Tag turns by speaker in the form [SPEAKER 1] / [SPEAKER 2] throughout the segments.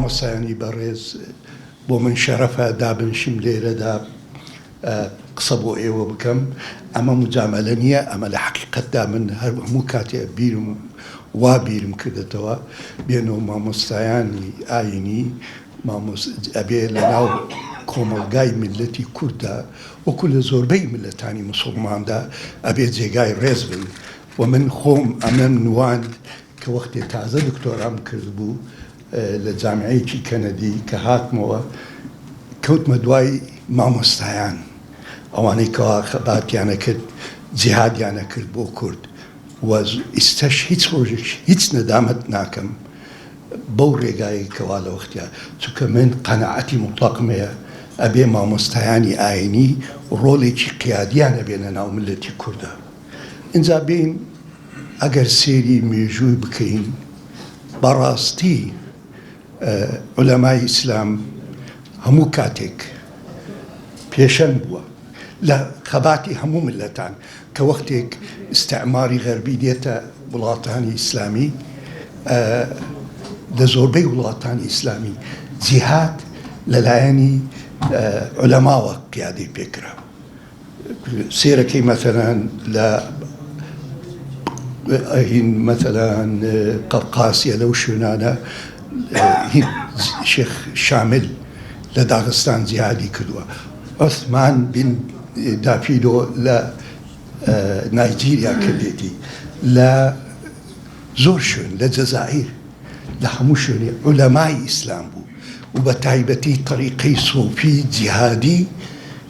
[SPEAKER 1] مامۆستایانی بەڕێز بۆ من شەرەفە دابنشم لێرەدا قسە بۆ ئێوە بکەم. ئەمە مجاملە نییە، ئەمە لە حەقیقەتدا من هەموو کاتێ بیرم کردێتەوە بێنەوە مامۆستایانی ئاینی ئەبێ لەناو کۆمەلگای میلەتی کورددا وەکو لە زۆربەی میلەتانی موسڵماندا ئەبێ جێگای ڕێز بن. و من خۆم ئەمەم نواند کە وەختی تازە دکتۆرام کرد بوو لە جامعەیەکی کەنەدی کە هاتمەوە کەوتمە دوای مامۆستایان ئەوانەی کەوا خەباتیانە کرد جیهادیانە کرد بۆ کورد و ئیستەش هیچ ڕۆژێک هیچ نەدامەت ناکەم بەو ڕێگایی کەوا لە وەختیا، چونکە من قەنەعەتی مطلقمەیە ئەبێ مامۆستایانی ئاینی ڕۆڵێکی قیادیانە بێنە ناو ملەتی کوردە. اینجا بین ئەگەر سێری مێژووی بکەین بەڕاستی عولەمای ئیسلام هەموو کاتێک پێشەن بووە لە خەباتی هەموو ملەتان کە وەختێک ئیستعماری غەربی دێتە وڵاتانی ئیسلامی، لە زۆربەی وڵاتانی ئیسلامی جیهاد لەلایەنی عولەماوە قیادەی پێکرا. سێرەکەی مەثەلەن لە مەثەلەن قەفقاسیە لەو شوێنانە شێخ شامل لە داغستان جیهادی کردووە. عوسمان بن دافیدۆ لە نایجیریا کردێتی، لە زۆر شوێن لە جەزائیر لە هەموو شوێنێ عولەمای ئیسلام بوو و بە تایبەتی طریقەی سۆفی جیهادی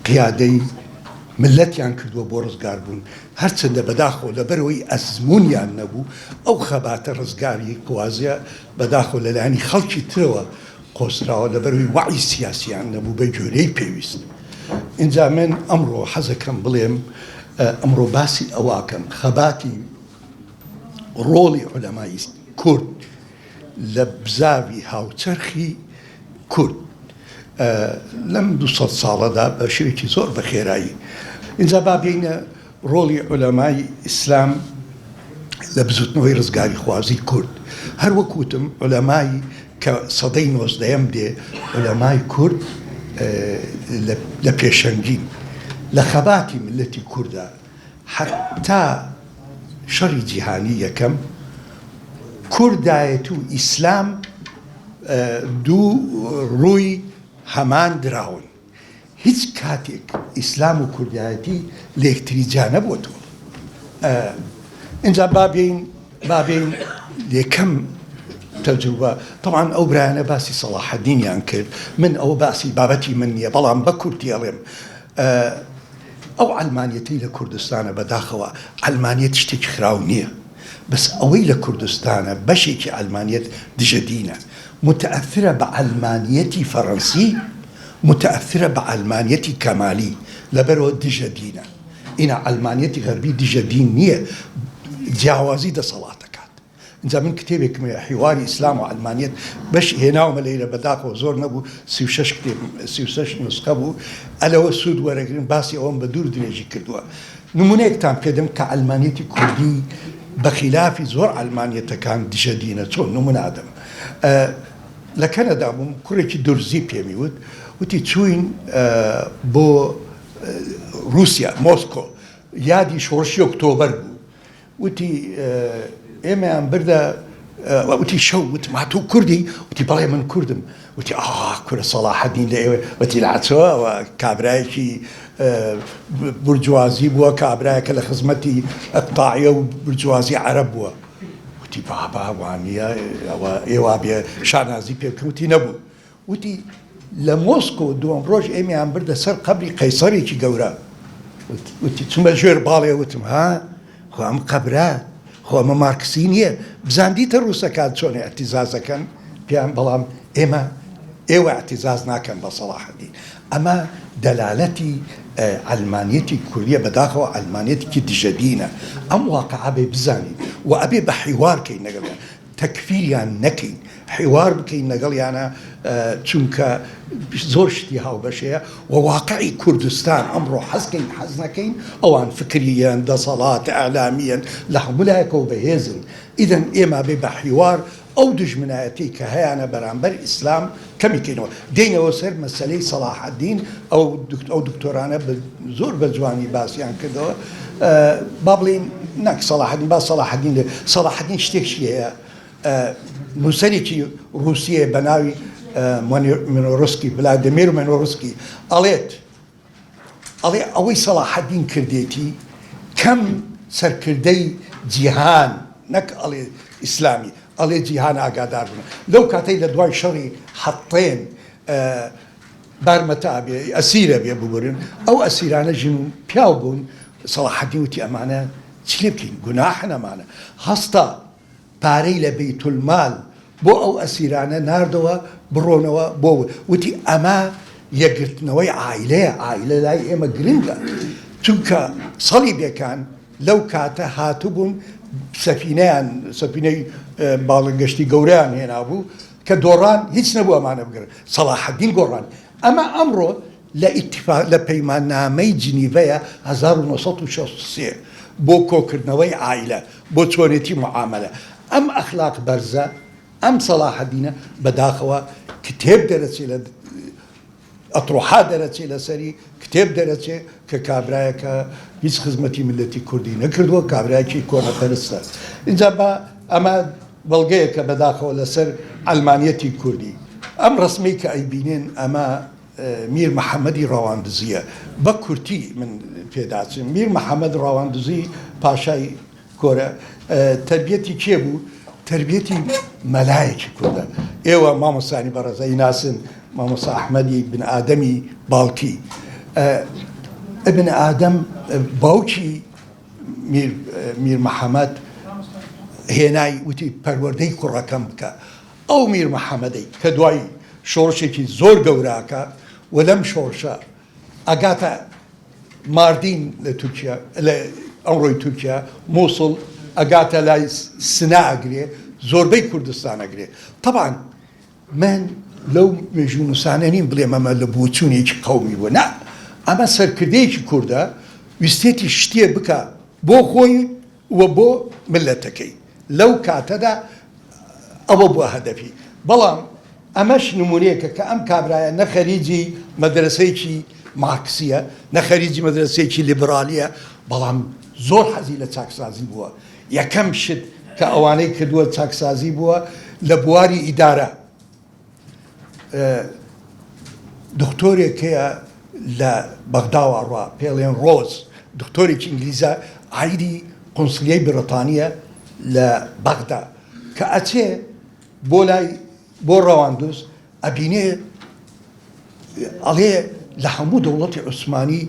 [SPEAKER 1] قیادەی ملەتیان کردووە بۆ ڕزگار بوون. هەرچەندە بەداخۆ لەبەرەوەی ئەزمونیان نەبوو ئەو خەباتە ڕزگاری قوازیە بەداخۆ لەلایەنی خەڵکی ترەوە قۆسراوە لەبەرەوەی وعی سیاسیان نەبوو بە جۆرەی پێویست. اینجا من ئەمڕۆ حەزەکەم بڵێم ئەمڕۆ باسی ئەواکەم خەباتی ڕۆڵی عولەمای کورد لە بزاوی هاوچەرخی کورد لەم 200 ساڵەدا بە شێوێکی زۆر بەخێرایی. اینجا با بینە ڕۆڵی عولەمای ئیسلام لە بزوتنەوەی ڕزگاری خوازی کورد. هەروەکوتم عولەمای کە سەدەی 19م دێ عولەمای کورد لە پێشەنگین لە خەباتی ملەتی کوردە حتا شەڕی جیهانی یەکەم کوردایەت و ئیسلام دوو ڕووی هەمان دراون. هیچ کاتێک ئیسلام و کوردایەتی لە یەکتری جا نەبووەتەوە. اینجا بابین یەکەم تەجروبە طبعا ئەو برایانە باسی سەلاحەدینیان کرد، من ئەو باسی بابەتی من نییە، بەڵام بە کورتی ئەڵێم ئەو ئەلمانیەتی لە کوردستانە بەداخەوە ئەلمانیەت شتێکی خراو نییە، بەس ئەوەی لە کوردستانە بەشێکی ئەلمانیەت دژەدینە، متأثرە بە ئەلمانیەتی فەڕەنسی، متأثرە بە ئەلمانیەتی کەمالی، لەبەرەوە دژەدینە. ئینە ئەلمانیەتی غەربی دژەدین نییە، جیاوازی دەسەڵاتەکات. اینجا من کتێبێکم حیواری ئیسلام و ئەلمانیەت بەش هێناومە لەیرە بەداخەوە زۆر نەبوو، 36 نسخە بوو، ئەلەوە سوود وەرەگرن باسی ئەوم بە دوور درێژی کردووە. نمونەیەکتان پێدەم کە ئەلمانیەتی کوردی بەخلافی زۆر ئەلمانیەتەکان دژەدینە. چۆن نمونادەم لە کەنەدا بووم، کوڕێکی دورزی پێمی وت، وتی چوین بۆ رووسیا مۆسکۆ، یادی شۆڕشی ئۆکتۆبەر بوو، وتی ئێمەیان بردە، وتی شەو وتم هاتوو کوردی؟ وتی بەڵێ من کوردم. وتی کورە سەلاحەدین لە ئێوە؟ وتی لەعچەوە کابرایەکی بورجوازی بووە، کابرایەکە لە خزمەتی ئەقتاعیە و بورجوازی عەرەب بووە. وتی بابا وانە ئێوە بێ شانازی پێ بکەم؟ وتی نەبوو. وتی لە مۆسکۆ دووەم ڕۆژ ئێمەیان بردە سەر قەبری قەیسەرێکی گەورە. وتی چوومە ژێر باڵێ، وتم خۆ ئەم قەبرە خۆ ئەمە مارکسی نییە، بزاندیتە ڕووسەکان چۆن ئەتیزازەکەن پێیان، بەڵام ئێوە ئەتیزاز ناکەن بە سەلاحەدین. ئەمە دەلالەتی ئەلمانیەتی کوردیە، بەداخەوە ئەلمانیەتێکی دژەدینە. ئەم واقعە بێ بزانین و ئەبێ بە حیوارکەین لەگەڵیان، تەکفیریان نەکەین، حیوار بکەین لەگەڵیانە، چونکە زۆر شتی هاوبەشەیە و واقعی کوردستان ئەمڕۆ حەزکەین حەز نەکەین، ئەوان فکریان دەسەڵات ئەعلامیان لە هەموو لایەکەوە بەهێزن. ئیدەن ئێمە بێ بە حیوار ئەو دژمنایەتی کە هەیەە بەرامبەر ئیسلام کەمیکەینەوە دێنەوە سەر مەسەلەی سەلاح الدین ئەو دکتۆرانە زۆر بە جوانی باسییان کردەوە با بڵێن نەک سەلاح الدین با سەلاح الدین سەلاح الدین شتێکی هەیە نووسەرێکی رووسیە بە ناوی منۆڕسکی ڤلادیمیر منۆڕسکی ئەڵێ ئەوەی سەلاح الدین کردێتی کەم سەرکردەی جیهان نەک ئەڵێ ئیسلامی ئەڵێ جیهان ئاگادار بوون لەو کاتەی لە دوای شەڕی حەطێن بارمەتا بێ ئەسیرە بێ ببورن ئەو ئەسیرانە ژن و پیاو بوون سەلاح الدین وتی ئەمانە چ لێ بکەین گوناحن ئەمانە هەستا پارەی لە بەیتولمال بۆ ئەو ئەسیرانە ناردەوە بڕۆنەوە بۆ وتی ئەمە یەکگرتنەوەی عایلەیە عایلە لای ئێمە گرنگە چونکە سەڵیبەکان لەو کاتە هاتوبوون سەفینەی باڵنگەشتی گەورەیان هێنابوو کە دۆڕان هیچ نەبوو ئەمانە بگرن سەلاح الدین گۆڕان ئەمە ئەمڕۆ لە پەیماننامەی جنیڤەیە 1963 بۆ کۆکردنەوەی عایلە بۆ چۆنێتی معاملە ئەم ئەخلاق بەرزە ئەم سەلاح الدینە بەداخەوە کتێب دەرەچێت لە ئەتڕۆحا دەرەچێت لەسەری کتێب دەرەچێت کە کابرایەکە هیچ خزمەتی ملەتی کوردی نەکردووە کابراایکی کۆنەپەرستە اینجا بە ئەمە بەڵگەیەکە بەداخەوە لەسەر ئەلمانیەتی کوردی ئەم ڕسمی کە ئەیبینێن ئەمە میر محەممەدی ڕەواندزیە بە کورتی من پێداچم میر محەممەد ڕەواندزی پاشای کۆرە تربیەتی کێ بوو تربیەتی مەلایەکی کوردە ئێوە مامۆستانی بەڕێزەی ناسن مامۆستا ئەحمەدی بن ئادەمی باڵکی ابن ئادەم باوکی میر محەممەد هێنای وتی پەروەردەی کوڕەکەم بکە ئەو میر محەممەدەی کە دوای شۆڕشێکی زۆر گەوراکە و لەم شۆڕشە ئەگاتە ماردین لە تورکیا لە ئەمڕۆی تورکیا مووسڵ ئەگاتە لای سنا ئەگرێ زۆربەی کوردستان ئەگرێ طبعا من لەو مێژونوسانە نیم بڵێم ئەمە لە بۆچوونێکی قەومی بووە نا ئەمە سەرکردەیەکی کووردە ویستێتی شتێ بکە بۆ خۆی وە بۆ ملەتەکەی لەو کاتەدا ئەوە بووە هەدەفی بەڵام ئەمەش نمونەیەکە کە ئەم کابرایە نەخەریجی مەدرسەیەکی مارکسیە نەخەریجی مەدرسەیەکی لیبرالیە بەڵام زۆر حەزی لە چاکسازی بووە یەکەم شت کە ئەوانەی کردووە چاکسازی بووە لە بواری ئیدارە دکتۆرێکەیە لە بەغداوە ڕوا پێڵێن ڕۆز دکتۆرێکی ئینگلیزە عیدی قونسلیەی بریتانیە لە بەغدا کە ئەچێ بۆ ڕەواندوز ئەبینێ ئەڵێ لە هەموو دەوڵەتی عوسمانی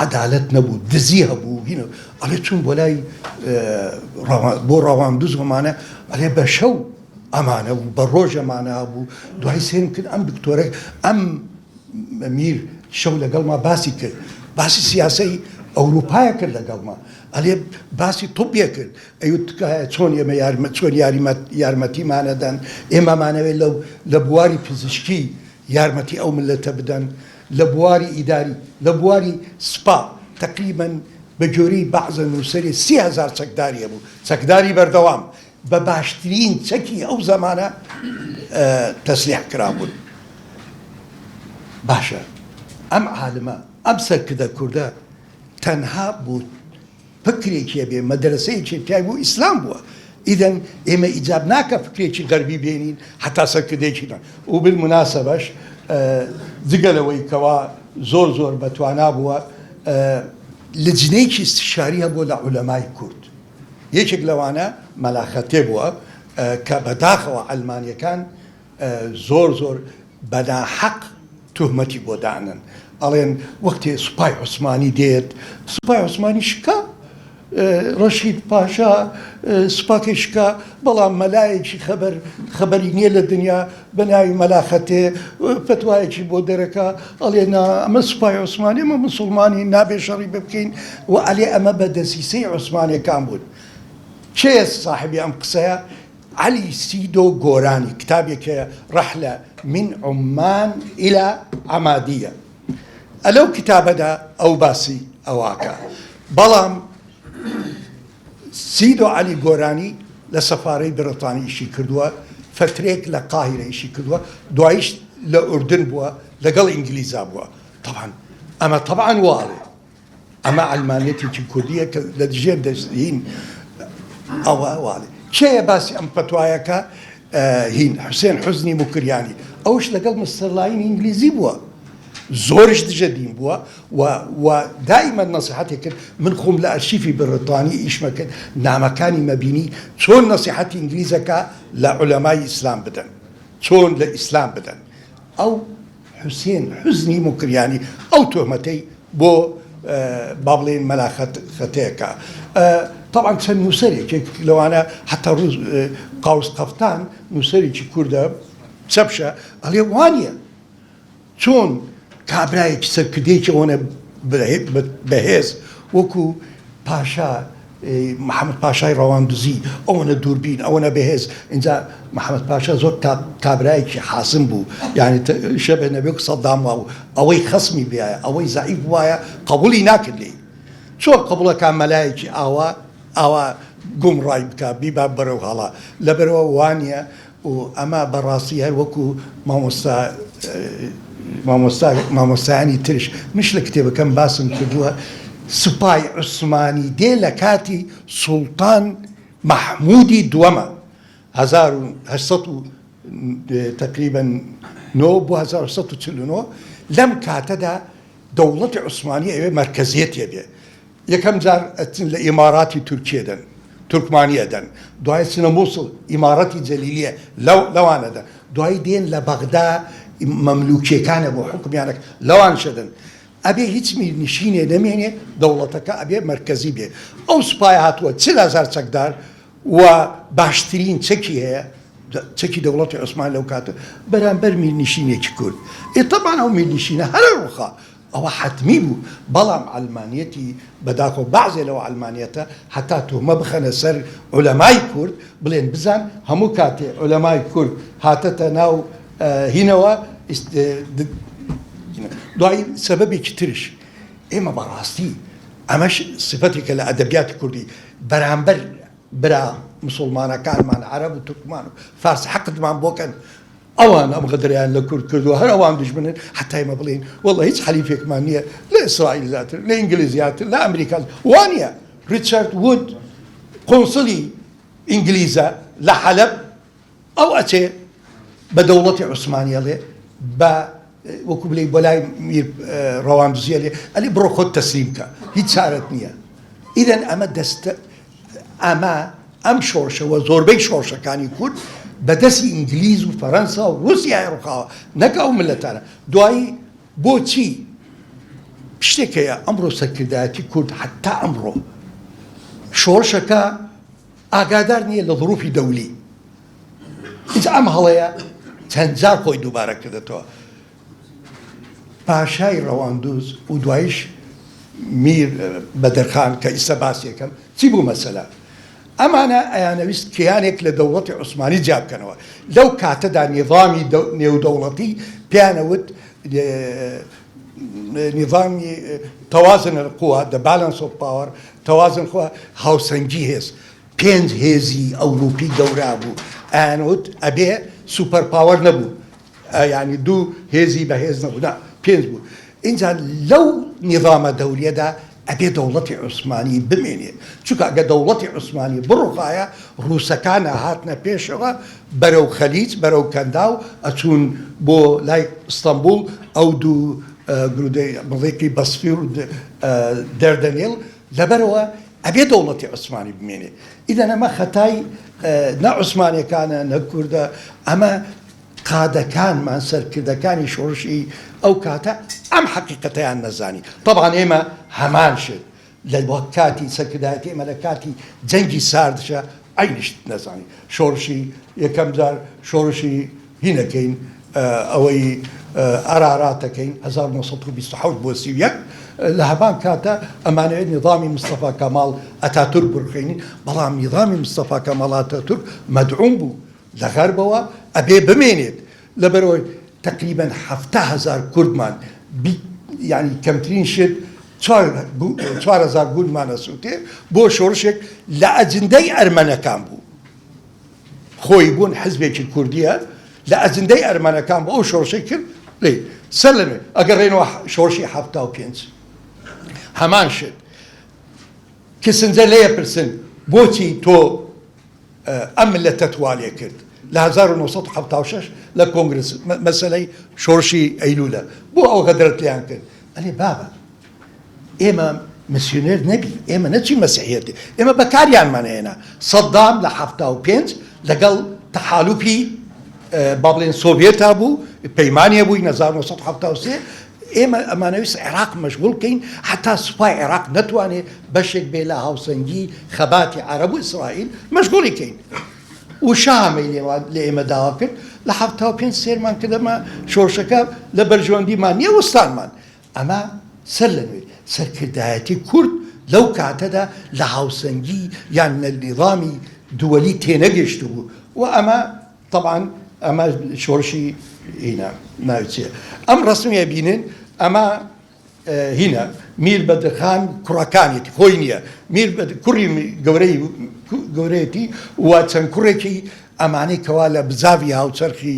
[SPEAKER 1] عەدالەت نەبوو دزی هەبوو ئەڵێ چون بۆ لای بۆ ڕەواندوز ومانە ئەڵێ بە شەو ئەمانە بوو بە ڕۆژ ئەمانە بوو دوای سێرم کرد ئەم دکتۆرە ئەم میر شەو لەگەڵما باسی کرد باسی سیاسەی ئەوروپایە کرد لەگەڵما ئەلێ باسی تۆپیە کرد ئەوت چۆن ئێمە چۆن یارمەتیمانەدەن ئێمەمانەوێت لە بواری پزیشکی یارمەتی ئەو ملەتە بدەن لە بواری ئیداری لە بواری سپا تقریبا بە جۆرەی بەعزە نووسەری 30,000 چەکداریە بوو چەکداری بەردەوام بە باشترین چەکی ئەو زەمانە تەسلیح کرابوون باشە ئەم عالمە ئەم سەرکردە کووردە تەنها بوو فکرێکی بێ مەدرسەیەکی پیاوی بوو ئیسلام بووە ئیدەن ئێمە ئیجاب ناکە فکرێکی غەربی بێنین حتا سەرکردێکی و بالموناسەبەش جگەلەوەی کەوا زۆر بەتوانا بووە لجنەیەکی استشاری هەبووە لە عولەمای کورد یەکێک لەوانە مەلاخەتێ بووە کە بەداخەوە ئەلمانیەکان زۆر بەناحەق تهمەتی بۆ دانن ئەڵێن وەختێ سوپای عوسمانی دێت سوپای عوسمانی شکا ڕەشید پاشا سوپاکەی شکا بەڵام مەلایەکی خەبەری نییە لە دنیا بەناوی مەلاخەتێ فتوایەکی بۆ دەرەکە ئەڵێ ئەمە سوپای عوسمانی ئەمە موسڵمانی نابێ شەڕی بکەین و ئەلێ ئەمە بە دەسیسەی عوسمانیەکان بوون چێ صاحبی ئەم قسەیە علی سیدۆ گۆرانی کتابێکە ڕەحلە من عمان إلى عمادية ئەلەو کتابەدا ئەو باسی ئەواکە بەڵام سیدۆ علی گۆرانی لە سەفارەی بریتانی ئیشی کردووە فترێک لە قاهرەیشی کردووە دوایش لە ئوردن بووە لەگەڵ ئینگلیزا بووە طبعا ئەمە طبعا واڵێ ئەمە ئەلمانێتێکی کوردیە کە لە دژێر دەستین ئەوە واڵێ کێیە باسی ئەم فتوایەکە هین حوسێن حوزنی موکریانی ئەوش لەگەڵ مستەرلاین ئینگلیزی بووە زۆرش دژە دین بووە و دائما نصیحەتی کرد من خۆم لە ئەرشیفی بریتانی ئیشمە کرد نامەکانی مەبینی چۆن نصیحەتی ئینگلیزەکە لە عولەمای ئیسلام بدەن چۆن لە ئیسلام بدەن ئەو حوسێن حوزنی موکریانی ئەو تۆهمەتەی بۆ با بڵێن مەلا خەتەیەکە طبعا چەند نووسەرێک لەوانە حتا ڕوز قاوس قەفتان نووسەرێکی کووردە چەپشە ئەڵێ وانە چۆن کابرایەکی سەرکردەیەکی ئەوەنە بەهێز وەکو پاشا محەممەد پاشای ڕەواندوزی ئەوەنە دووربین ئەوەنە بەهێز اینجا محەممەد پاشا زۆر کابرایەکی حاسم بوو یعنی شەبێ نەبێ سەدام وابوو ئەوەی خەسمی بیایە ئەوەی زعیف وایە قبولی ناکرد لێ چۆن قبولەکان مەلایەکی ئاوا گومڕای بکە بیبا بەرەو هەڵا لەبەرەوە وانە و ئەمە بەڕاستی هەر وەکو مامۆستایانی ترش مش لە کتێبەکەم باسم کردووە سوپای عوسمانی دێ لە کاتی سوڵتان مەحموودی دووەمە 1800 تقریبا 9 بۆ 1949 لەم کاتەدا دەوڵەتی عوسمانی ئەوێ مەرکەزیەتێ بێ یەکەم جار ئەچن لە ئیماراتی تورکیەدەن تورکمانیەدەن دوای چنە مووسڵ ئیمارەتی جەلیلیە لەوانەدەن دوای دێن لە بەغدا مەملوکیەکانە بۆ حکمیانەکە لەوان شەدەن ئەبێ هیچ میرنشینێ نەمێنێ دەوڵەتەکە ئەبێ مەرکەزی بێ ئەو سوپای هاتووە 40,000 چەکدار و باشترین چەکی هەیە چەکی دەوڵەتی عوسمان لەو کاتە بەرامبەر میرنشینێکی کورد طبعا ئەو میرنشینە هەرە ڕووخا ئەوە حتمی بوو بەڵام ئەلمانیەتی بەداخۆ بەعضێ لەوە ئەلمانیەتە هەتا تۆمە بخەنە سەر عولەمای کورد بڵێن بزان هەموو کاتێ عولەمای کورد هاتەتە ناو هینەوە دوای سەبەبێکی ترش ئێمە بەڕاستی ئەمەش سفەتێکە لە ئەدەبیاتی کوردی بەرامبەر برا مسلمانەکانمان عەرەب و تورکمان و فارس حەقتمان بۆکەن ئەوان ئەم غەدریان لە کورد کردووە هەر ئەوان دژمنن حتا ئێمە بڵێن وەڵڵا هیچ حەلیفێکمان نییە لە ئیسرائیل زیاتر لە ئینگلیز زیاتر لە ئەمریکا وانە ریچارد وود قۆنسڵی ئینگلیزە لە حەلەب ئەو ئەچێ بە دەوڵەتی عوسمانیەڵێ بە وەکو بڵێ بۆ لای میر ڕەواندوزیە لێ ئەلی بڕۆ خۆت تەسلیم کە هیچ چارەت نییە ئیدەن ئەمە دەستە ئەم شۆڕشەوە زۆربەی شۆڕشەکانی کورد بەدەستی ئینگلیز و فەرەنسا و رووسیای ڕووخاوە نەکە ئەو ملەتانە دوایی بۆچی شتێکەیە ئەمڕۆ سەرکردایەتی کورد حتا ئەمڕۆ شۆڕشەکە ئاگادار نییە لە ظروفی دەولی هیچ ئەم هەڵەیە چەند جار خۆی دووبارە کردێتەوە پاشای ڕەواندوز و دوایش میر بەدەرخان کە ئیستا باسی یەکەم چی بوو مەسەلە ئەمانە ئەیانەویست کیانێک لە دەوڵەتی عوسمانی جیا بکەنەوە لەو کاتەدا نێظامی نێودەوڵەتی پیانەوت نظامی توازن القوى the balance of power توازن القوى هاوسەنگی هێز 5 هێزی ئەوروپی گەورە بوو ئەیانوت ئەبێ سوپەر پاوەر نەبوو یعنی 2 هێزی بەهێز نەبوو نا 5 بوو اینجا لەو نظامە دەوریەدا ئەبێ دەوڵەتی عوسمانی بمێنێ چونکە ئەگە دەوڵەتی عوسمانی بڕوخایە ڕووسەکانە هاتنە پێشەوە بەرەو خەلیج بەرەو کەنداو ئەچوون بۆ لای ئستەمبول ئەو دوو بڵێکی بەسفی و دەردەنێڵ لەبەرەوە ئەبێ دەوڵەتی عوسمانی بمێنێ ئیدەن ئەمە خەتای نە عوسمانیەکانە نە کووردە ئەمە قادەکانمان سەرکردەکانی شۆڕشی ئەو کاتە ئەم حەقیقەتەیان نەزانی طبعا ئێمە هەمان شت لە کاتی سەرکردایەتی ئێمە لە کاتی جەنگی ساردشە عینیشت نەزانی شۆڕشی یەکەم جار شۆڕشی هینەکەین ئەوەی ئاراراتەکەین 1920 بۆ 31 لە هەمان کاتە ئەمانەوێت نظامی مستەفا کەماڵ ئەتاتورک بڕخێنین بەڵام نظامی مستەفا کەماڵ ئەتاتورک مەدعوم بوو لە غەربەوە ئەبێ بمێنێت لەبەرەوەی تقریبا 7,000 کوردمان یعنی کەمترین شت 4,000 گوندمانە سووتێ بۆ شۆڕشێک لە ئەجندەی ئەرمەنەکان بوو خۆی بوون حزبێکی کوردیە لە ئەجندەی ئەرمانەکان بۆ ئەو شۆڕشەی کرد لێ سەر لەنوێ ئەگەڕێنەوە شۆڕشی 75 هەمان شت کسنجە لێ پرسن بۆچی تۆ ئەم ملەتە توالێ کرد لە 1976 لە کۆنگرس مەسەلەی شۆڕشی ئەیلولە بۆ ئەو غەدرت لیان کرد ئەلێ بابە ئێمە مسیونێر نەبی ئێمە نەچی مەسیحیەتی ئێمە بەکاریانمانەیەنا سەدام لە 75 لەگەڵ تەحالوفی با بڵێن سۆڤێتا بوو پەیمانیە بووی 1973 ئێمە ئەمانەویست عێراق مەشغوڵ بکەین حتا سوپای عێراق نەتوانێت بەشێک بێ لە هاوسەنگی خەباتی عەرەب و ئیسرائیل مەشغوڵی کەین و شاهەمەی لە ئێمە داوا کرد لە 75 سێرمان کردەمە شۆڕشەکە لە بەرژەوەندیمان نییە وستانمان ئەمە سەر لەنوێ سەرکردایەتی کورد لەو کاتەدا لە هاوسەنگی یان لە نیظامی دووەلی تێنەگەشت بوو و ئەمە طبعا ئەمە شۆڕشی هینە ناوچێ ئەم ڕسمیە بینن ئەمە هینە میر بەدرخان کوڕەکانێتی خۆی نییە میر کوڕی گەورەیەتی و چەند کوڕێکی ئەمانەی کەوا لە بزاوی هاوچەرخی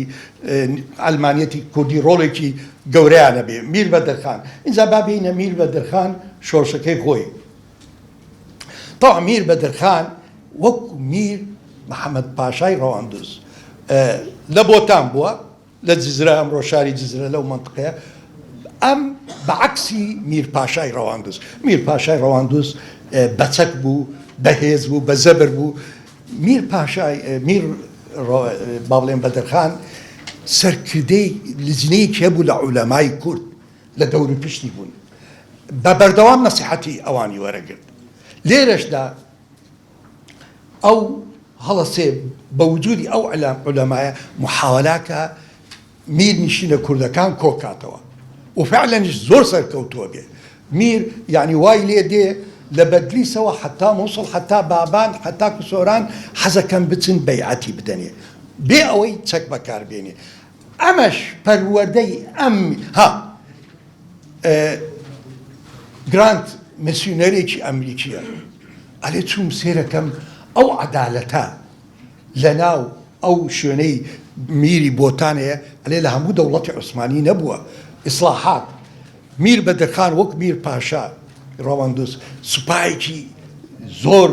[SPEAKER 1] ئەلمانیەتی کوردی ڕۆڵێکی گەورەیانە بێ میر بەدرخان اینجا بابینە میر بەدرخان شۆڕشەکەی خۆی تا میر بەدرخان وەکو میر محەممەد پاشای ڕەواندوز لە بۆتان بووە لە جزرە ئەمڕۆ شاری جزرە لەو منطقەیە ئەم بەعکسی میر پاشای ڕەواندوز میر پاشای ڕەواندوز بەچەک بوو بەهێز بوو بە زەبر بوو میر پاشای میر با بڵێن بەدرخان سەرکردەی لجنەیەکی هەبوو لە عولەمای کورد لە دەوری پشتی بوون بە بەردەوام نەسیحەتی ئەوانی وەرەگرت لێرەشدا ئەو هەڵەسێ بە وجودی ئەو عولەمایە محاوەلاکە میر نیشینە کوردەکان کۆکاتەوە و فعلەنیش زۆر سەرکەوتووە بێ میر یعنی وای لێ دێ لە بەدلیسەوە حتا مووسڵ حتا بابان حتا کوسۆران حەزەکەن بچن بەیعەتی بدەنێ بێ ئەوەی چەک بەکاربێنێ ئەمەش پەروەردەی ئەم ها گرانت مسیونەرێکی ئەمریکیە ئەلێ چوم سێرەکەم ئەو عەدالەتە لە ناو ئەو شوێنەی میری بۆتانەیە ئەلێ لە هەموو دەوڵەتی عوسمانی نەبووە ئیسلاحات میر بەدرخان وەک میر پاشا ڕەواندوز سوپایەکی زۆر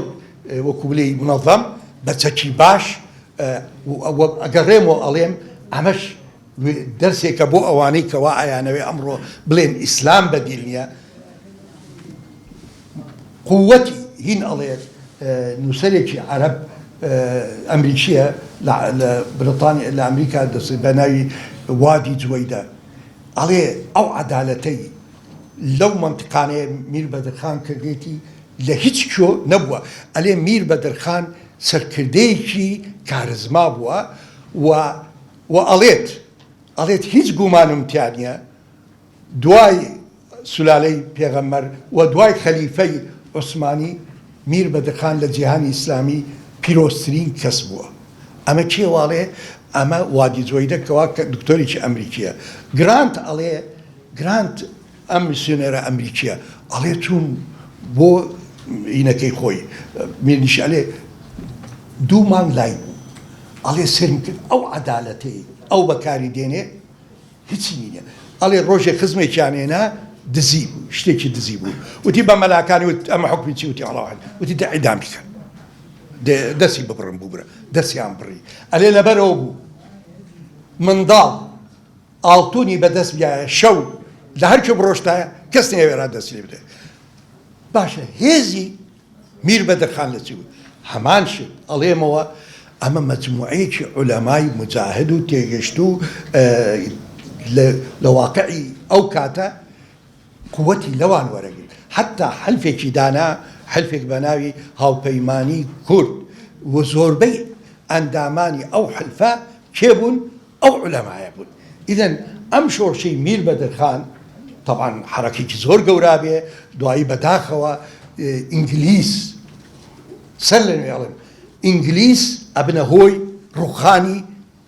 [SPEAKER 1] وەکو بڵێ منەظەم بە چەکی باش ئەگەڕێمەوە ئەڵێم ئەمەش دەرسێکە بۆ ئەوانەی کەوا ئایانەوێ ئەمڕۆ بڵێن ئیسلام بەدیل نییە قووەتی هین ئەڵێت نووسەرێکی عەرەب ئەمریکیە لە بریتانیا لە ئەمریکا دەست بە ناوی وادی جوەیدا ئەڵێ ئەو عەدالەتەی لەو منطقانەیە میر بەدرخان کردێتی لە هیچ کۆ نەبووە ئەلێ میر بەدرخان سەرکردەیەکی کارزما بووە و ئەڵێت هیچ گومانم تیا نییە دوای سولالەی پێغەمبەر و دوای خەلیفەی عوسمانی میر بەدرخان لە جیهانی ئیسلامی پیرۆزترین کەس بووە ئەمە کێواڵێ ئەمە وادی جوەیدەکەوە کە دکتۆرێکی ئەمریکیە گرانت ئەڵێ گرانت ئەم میسیۆنێرە ئەمریکیە ئەڵێ چوون بۆ ئینەکەی خۆی میرنیش ئەلێ دوو مانگ لای بوو ئەڵێ سرم کرد ئەو عەدالەتەی ئەو بەکاری دێنێ هیچی نییە ئەڵێ ڕۆژێک خزمێکیانێنا دزی بوو شتێکی دزی بوو وتی بە مەلاکانی وت ئەمە حکمی چی وتی ئەڵاوان وتی دە ئیدام بکەن دەستی ببڕن بوو برە دەستیان بڕی ئەلێ لەبەرەوە بوو منداڵ ئاڵتونی بەدەست بیایە شەو لە هەرکێ بڕۆشتایە کەس نەیەوێرا دەستی لێ بدە باشە هێزی میر بەدرخان لە چی بوو هەمان شت ئەڵێمەوە ئەمە مەجموعەیەکی عولەمای مجاهد و تێگەشت و لە واقعی ئەو کاتە قووەتی لەوان وەرەگرت حتا حەلفێکی دانا حەلفێک بە ناوی هاوپەیمانی کورد و زۆربەی ئەندامانی ئەو حەلفە کێ بوون ئەو عولەمایە بوون ئیدەن ئەم شۆڕشەی میر بەدرخان طبعا حرەکێکی زۆر گەورا بێ دوایی بەداخەوە ئینگلیس سەر لەنوێ ئەڵێم ئینگلیس ئەبنە هۆی ڕوخانی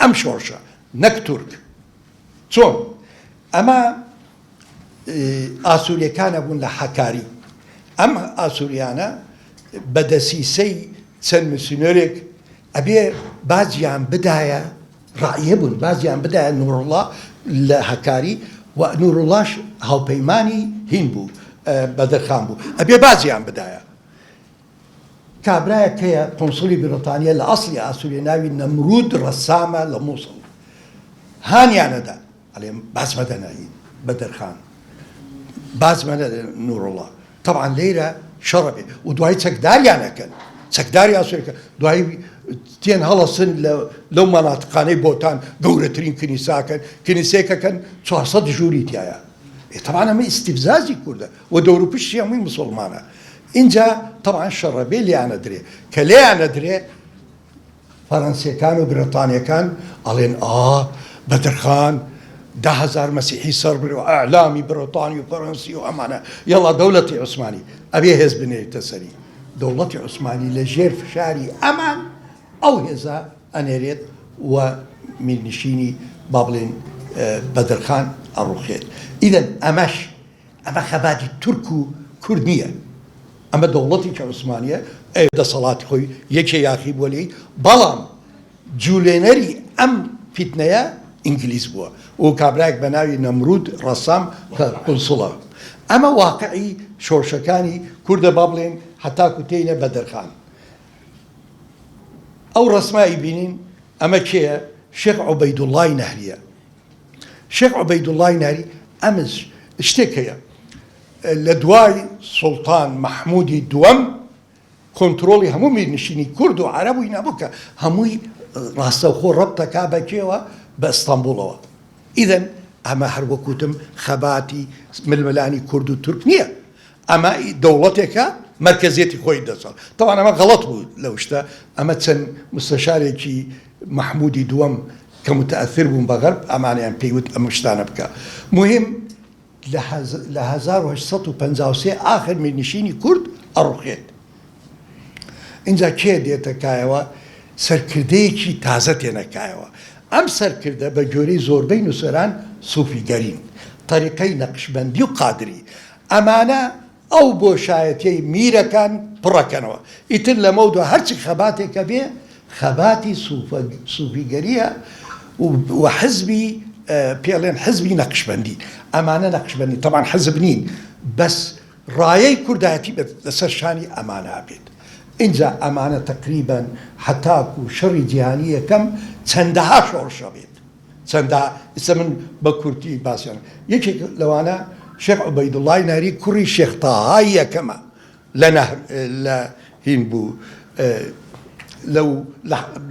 [SPEAKER 1] ئەم شۆڕشە نەک تورک چۆن ئەمە ئاسووریەکانە بوون لە حەکاری ئەم ئاسووریانە بە دەسیسەی چەند مسیونەرێک ئەبێ بازیان بدایە ڕائیە بوون، بازیان بدایە نوڕڵڵا لە هەکاری و نوڕڵڵاش هاوپەیمانی هین بوو، بەدرخان بوو، ئەبێ بازیان بدایە. کابرایە کەیە قۆنسڵی بریتانیا لە ئەسڵی ئاسووریە ناوی نەمرود ڕەسامە لە مووسڵ، هانیانەدا ئەڵێ باس مەدە ناهین بەدرخان، باس مەدە نوڕڵڵا. طبعا لێرە شەڕە بێ و دوای چەکداریانەکەن، چەکداری ئاسووریەکە دوای تێن هەڵەسن لەو مەناتقانەی بۆتان گەورەترین کنیساکەن، کنیسەیەکەکەن 400 ژووری تایە. طبعا ئەمە ئیستیفزازی کوردە و دەوروپشتی هەمووی موسڵمانە. اینجا طبعا شەڕەبێ لیانە درێ کە لیانە درێ فەڕەنسیەکان و بریتانیەکان ئەڵێن بەدرخان 10,000 مەسیحی سەر برێ و ئەعلامی بریتانی و فەڕەنسی و ئەمانە یەڵا دەوڵەتی عوسمانی ئەبێ هێز بنێتە سەری. دەوڵەتی عوسمانی لە ژێر فشاری ئەمان ئەو هێزە ئەنێرێت و میرنشینی با بڵێن بەدرخان ئەڕوخێت. ئیدەن ئەمە خەباتی تورک و کورد نییە، ئەمە دەوڵەتی کە عوسمانیە دەسەڵاتی خۆی یەکێ یاخی بۆ لێی، بەڵام جوولێنەری ئەم فیتنەیە ئینگلیز بووە و کابراایەک بە ناوی نەمرود ڕەسام کە قونسڵە. ئەمە واقعی شۆرشەکانی کوردە با بڵێن هەتاکو تێینە بەدرخان. ئەو ڕسمایی بینین ئەمە کێیە؟ شێخ عوبەیدوڵڵای نەهریە. شێخ عوبەیدوڵڵای نەهری ئەمەش شتێک هەیە لە دوای سوڵتان مەحموودی دووەم کۆنتڕۆڵی هەموو میرنشینی کورد و عەرەب و هینا بوو کە هەمووی ڕاستەوخۆ ڕەبتەکا بەکێوە بە ئەستەمبوڵەوە. ئیدەن ئەمە هەر وەکوتم خەباتی ململانی کورد و تورک نییە، ئەمە دەوڵەتێکە مرکزیەتی خۆی دەسەڵ. طبعا ئەمە غەڵەت بوو لەو شتە، ئەمە چەند مستەشارێکی مەحموودی دووەم کە متەئەثر بوون بە غەرب ئەمانیان پێیوت ئەم شتانە بکە. مهم لە 1853 ئاخر میرنشینی کورد ئەڕوخێت. اینجا کێ دێتە کایەوە؟ سەرکردەیەکی تازە تێنەکایەوە. ئەم سەرکردە بە گوێرەی زۆربەی نووسەران سوفیگەرین، طریقەی نەقشبەندی و قادری. ئەمانە ئەو بۆشایەتەی میرەکان پڕەکەنەوە. ئیتر لەمە دووە هەرچی خەباتێکە بێ خەباتی سوفیگەریە و حزبی پێڵێن حزبی نەقشبەندی. ئەمانە نەقشبەندی تەمان حزب نین، بەس ڕایەی کوردایەتی لەسەر شانی ئەمانە بێت. اینجا ئەمانە تقریبەن هەتاک و شەڕی جیهانی یەکەم چەندەها شۆڕشە بێت، چەندە ئێستا من بە کورتی باسییان یەکێک لەوانە شێخ عوبەیدوڵڵای نەهری کوڕی شێخ تاهای یەکەمە لە هین بوو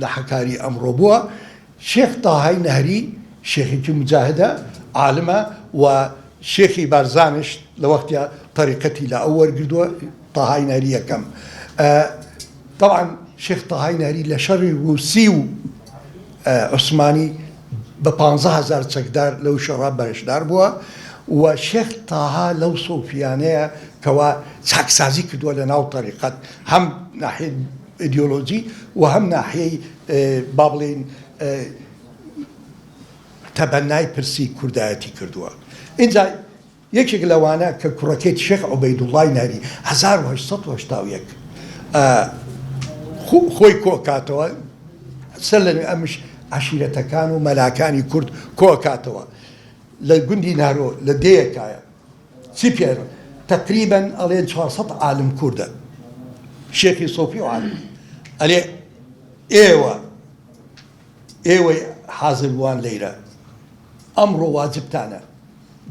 [SPEAKER 1] لە حەکاری ئەمڕۆ بووە. شێخ تاهای نەهری شێخێکی مجاهدە عالمە و شێخی بارزانش لە وەختیا طریقەتی لە ئەو وەرگردووە تاهای نەهری یەکەم. طبعا شێخ تاهای نەهری لە شەڕی رووسی و عوسمانی بە 15,000 چەکدار لەو شەڕا بەشدار بووە و شێخ تاها لەو سۆفیانەیە کەوا چاکسازی کردووە لە ناو طریقەت، هەم ناحیەی ئیدیۆلۆجی و هەم ناحیەی با بڵێن تەبەنای پرسی کوردایەتی کردووە. اینجا یەکێک لەوانە کە کوڕەکەی شێخ عوبەیدوڵڵای نەهری 1881 خۆی کۆکاتەوە سەر لە ئەمش عشیرەتەکان و مەلاکانی کورد کۆکاتەوە لە گوندی نارۆ لە دەیەکایە چی پێر تقریبەن ئەڵێن 400 عالم کووردە شێخی سۆفی و عالم ئەلێ ئێوەی حازر بووان لەیرە ئەمڕۆ واجبتانە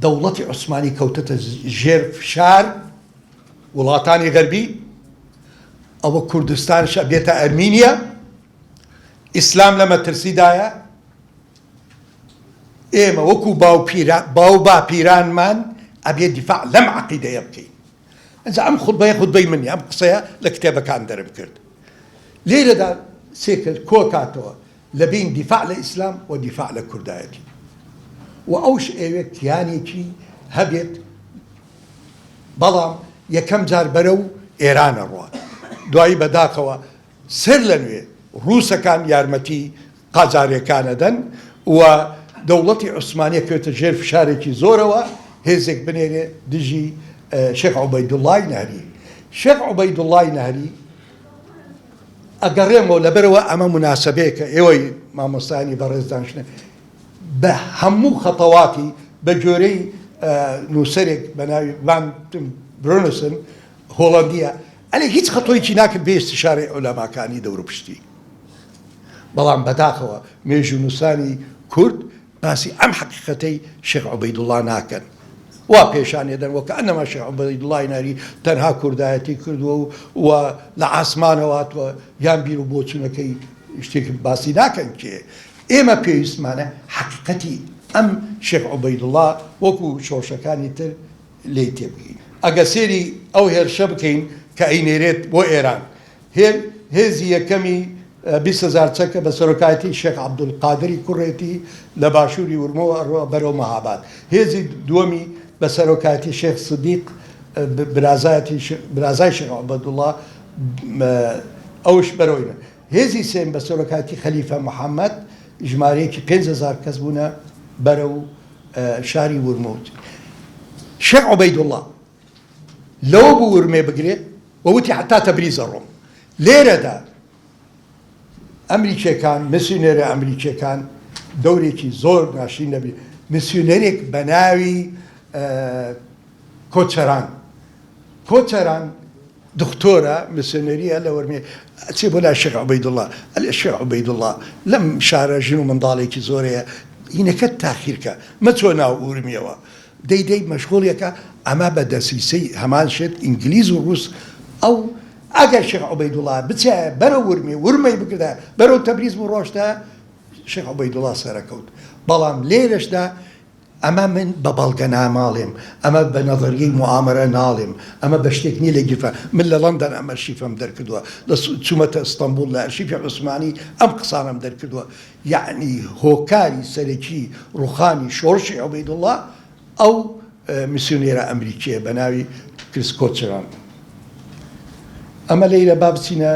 [SPEAKER 1] دەوڵەتی عوسمانی کەوتەتە ژێر فشار وڵاتانی غەربی، ئەوە کوردستانشە بێتە ئەرمینیا، ئیسلام لە مەترسیدایە، ئێمە وەکو باو باپیرانمان ئەبێ دیفاع لەم عەقیدەیە بکەین. ئەنجا ئەم خوتبەی منی ئەم قسەیە لە کتێبەکان دەرم کرد. لێرەدا سێ کرد کۆکاتەوە لە بین دیفاع لە ئیسلام و دیفاع لە کوردایەتی و ئەوش ئێوێ کیانێکی هەبێت، بەڵام یەکەم جار بەرەو ئێرانە ڕوات، دوایی بەداخەوە سەر لە نوێ ڕووسەکان یارمەتی قاجاریەکانەدەن و دەوڵەتی عوسمانیە کەوتە ژێر فشارێکی زۆرەوە هێزێک بنێرێ دژی شێخ عوبەیدوڵڵای نەهری. شێخ عوبەیدوڵڵای نەهری ئەگەڕێمەوە لەبەرەوە ئەمە مناسبەیەکە ئێوەی مامۆستانی بەڕێزدانشنە بە هەموو خەتەواتی بە جۆرەی نووسەرێک بە ناوی ڤان برۆنسن هۆڵەندیە ئەلێ هیچ خەتۆیکی ناکرد بێ استشارەی عولەماکانی دەوروپشتی بەڵام بەداخەوە مێژوونووسانی کورد باسی ئەم حەقیقەتەی شێخ عوبەیدوڵڵا ناکەن وا پێشانێدەن وەکە ئەنەما شێخ عوبەیدوڵڵای ناری تەنها کوردایەتی کردووە و لە ئاسمانەواتوە یان بیر و بۆچوونەکەی شتێکی باسی ناکەن کێ ئێمە پێویستمانە حەقیقەتی ئەم شێخ عوبەیدوڵڵا وەکو شۆشەکانی تر لێی تێبگەین ئەگە سێری ئەو هێرشە بکەین کە ئەینێرێت بۆ ئێران هێزی یەکەمی 20,000 چەکە بە سەرۆکایەتی شێخ عەبدولقادری کوڕێتی لە باشووری ورمەوە ئەڕۆ بەرەو مەهاباد هێزی دووەمی بە سەرۆکایەتی شێخ سدیق برازای شێخ عوبەیدوڵڵا ئەوش بەرەوەیە هێزی سێم بە سەرۆکایەتی خەلیفە محەممەد ژمارەیەکی 5,000 کەس بوونە بەرەو شاری ورمەوت شێخ عوبەیدوڵڵا لەوە بوو ورمێ بگرێت وەوتی حتا تەبریزە ڕۆم لێرەدا ئەمریکیەکان مسیونێرە ئەمریکیەکان دەورێکی زۆر ناشرین نەبی مسیونەرێک بە ناوی کۆچەران دکتۆرە مسیونەریە لە وەرمێ چێ بۆ لای شێخ عوبەیدوڵڵا ئەلێ شێخ عوبەیدوڵڵا لەم شارە ژن و منداڵێکی زۆرەیە هینەکەت تاخیرکە مەچۆ ناو ورمیەوە دەی مەشغوڵیەکە ئەمە بە دەسیسەی هەمان شێت ئینگلیز و ڕووس ئەو ئەگەر شێخ عوبەیدوڵڵا بچێ بەرە ورمەی بکردە بەرەو تەبریز بوو ڕۆشتە شێخ عوبەیدوڵڵا سەرەکەوت بەڵام لێرەشدا ئەمە من بە بەڵگە ناماڵێم ئەمە بە نەظەریەی موامەرە ناڵێم ئەمە بە شتێک نیە لە گیرفە من لە لەندەن ئەم ئەرشیفەم دەرکردووە لە چوومەتە ئەستەمبول لە ئەرشیفی عوسمانی ئەم قسانم دەرکردووە یعنی هۆکاری سەرەکی ڕوخانی شۆڕشی عوبەیدوڵڵا ئەو میسیونێرە ئەمریکیە بە ناوی کریس کۆچەران ئەمە لەیرە با بچینە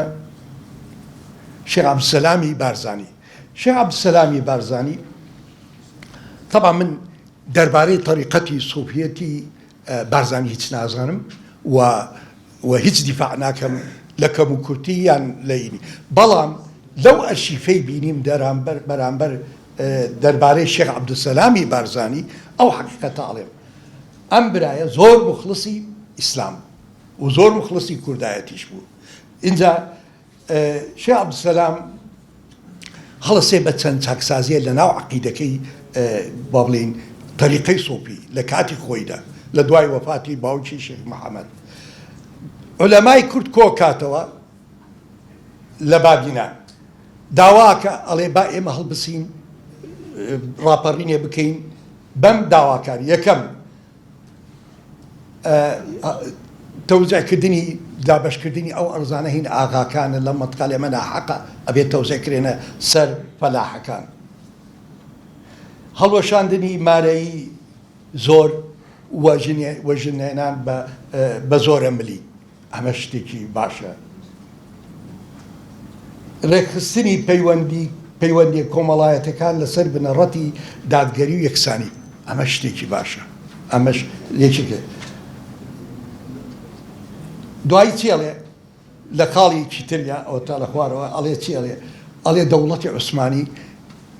[SPEAKER 1] شێخ عەبدولسەلامی بارزانی شێخ عەبدولسەلامی بارزانی طبعا من دەربارەی طریقەتی سۆڤیەتی بارزانی هیچ نازانم و هیچ دیفاع ناکەم لە کەم و کورتی یان لەینی بەڵام لەو ئەرشیفەی بینیم بەرامبەر دەربارەی شێخ عەبدولسەلامی بارزانی ئەو حەقیقەتە ئەڵێم ئەم برایە زۆر مخلصی ئیسلام و زۆر مخلصی کوردایەتیش بوو اینجا شێخ عەبدولسەلام هەڵەسێ بە چەند چاکسازیە لە ناو عەقیدەکەی با بڵێن طریقەی سۆفی لە کاتی خۆیدا لە دوای وەفاتی باوکی شێخ محەممەد عولەمای کورد کۆ کاتەوە لە بابینان داواکە ئەڵێ با ئێمە هەڵبسین ڕاپەڕینێ بکەین بەم داواکاری یەکەم تەوزیعکردنی دابەشکردنی ئەو ئەرزانە هین ئاغاکانە لە مەنتقە لێمە ناحەقە ئەبێت تەوزیعکرێنە سەر فەلاحەکان هەڵوەشاندنی مارەی زۆر وەژنێنان بە زۆرە ملی ئەمە شتێکی باشە ڕێکخستنی پەیوەندی کۆمەڵایەتەکان لەسەر بنەڕەتی دادگەری و یەکسانی ئەمە شتێکی باشە ئەمەش یەکێکە دوایی چێڵێ لە کاڵێکی تریا ئەو تا لە خوارەوە ئەڵێ چێڵێ ئەڵێ دەوڵەتی عوسمانی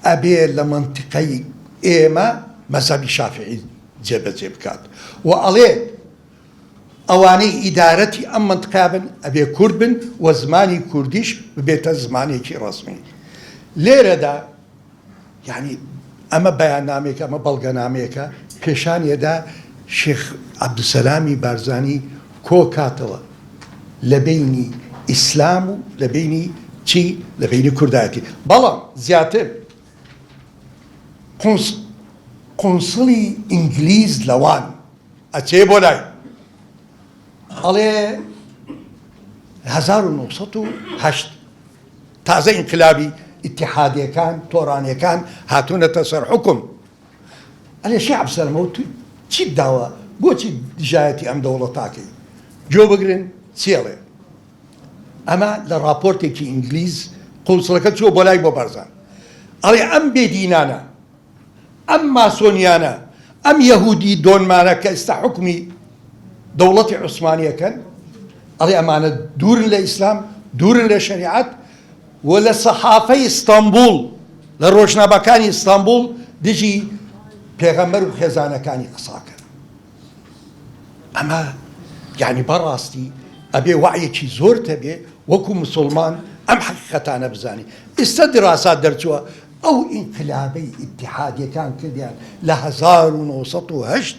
[SPEAKER 1] ئەبێ لە منتیقەی ئێمە مەزهەبی شافعی جێبەجێ بکات و ئەڵێ ئەوانەی ئیدارەتی ئەم منتیقا بن ئەبێ کورد بن و زمانی کوردیش ببێتە زمانێکی ڕەسمی لێرەدا یعنی ئەمە بەیاننامێکە ئەمە بەڵگەنامەیەکە پێشانیەدا شێخ عەبدولسەلامی بارزانی کۆ کاتەوە لە بینی ئیسلام و لە بینی چی لە بینی کوردایەتی بەڵام زیاتر قۆنسڵی ئینگلیز لەوان ئەچێ بۆ لای ئەڵێ 1970 تازە ئینقلابی ئیتیحادیەکان تۆڕانیەکان هاتوونەتە سەر حوکم ئەلێ شێخ عەبدولسەلام تو چیت داوە بۆچی دژایەتی ئەم دەوڵەتاکەی جۆ بگرن چێڵێ ئەمە لە راپۆرتێکی ئینگلیز قۆنسڵەکە چووە بۆ لای بۆ بارزان ئەڵێ ئەم بێدینانە ئەم ماسۆنیانە ئەم یەهودی دۆنمانە کە ئێستا حکمی دەوڵەتی عوسمانیەکەن ئەڵێ ئەمانە دوورن لە ئیسلام دوورن لە شەریعەت ولا صحافي اسطنبول لروجنا بكاني اسطنبول دجي بيغمر وخزانة كاني قصاكر أما يعني براستي أبي وعي شي زور تبي وكو مسلمان أم حقيقة أنا بزاني استدراسات درتوا أو انقلابي اتحادية كان كذا لهزار ونوسط وهشت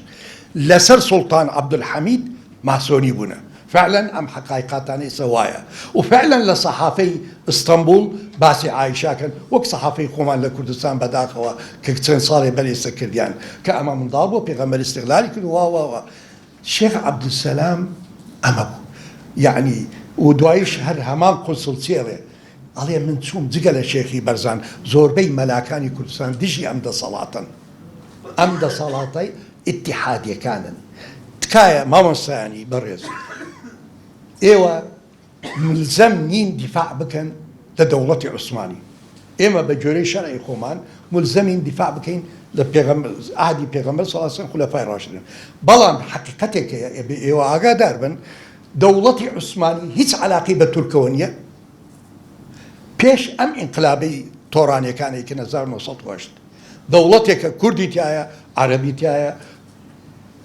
[SPEAKER 1] لسر سلطان عبد الحميد ماسوني بنا فعلا أم حقائقات أنا سوايا وفعلا لصحافي اسطنبول باسي عايشة كان وك صحافي خومان لكردستان بداخوا كتسين صاري بلي سكرديان كأما من ضابو بيغمر استغلالي كل وا الشيخ عبد السلام أمبو يعني ودوايش هر همان قنصل سيري عليه من توم دقل شيخي برزان زوربي ملاكاني كردستان دجي أمد صلاتي اتحادية كانن تكايا ما منساني برز ايوه ملزم نين دفاع بكن لدولة عثماني اما بجوري شرعي خومان ملزمين دفاع بكين لبيغمبر عهدي بيغمبر صلى الله عليه وسلم خلفاء الراشدين بلان حقيقتك ايوه اغا داربن دولة عثماني هيش علاقة بالتركونية بيش ام انقلابي توراني كان يكن 1908 دولتك كردي تايا عربي تايا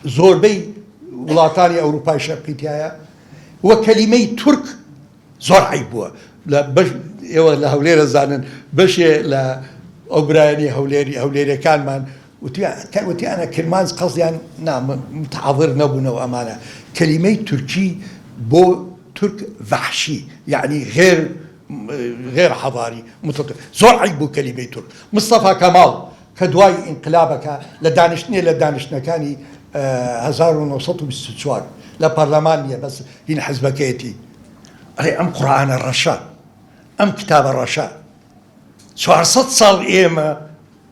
[SPEAKER 1] زوربي ولاتاني اوروبا شرقي تايا وكلمة ترك زور عيبوه لا بش ايوه لهوليرا زانن بش لا اوبراني هوليري كان مان وتي انا كرمانز قصدي يعني نعم متحضر نبونا وامانه كلمة تركي بو ترك وحشي يعني غير حضاري زور عيبو كلمة ترك مصطفى كمال كدواي انقلابك لدانشنا كاني 1924 لا برلمانية بس هنا حزبكيتي أي أم قرآن الرشا أم كتاب الرشا سوار 100 صال إيما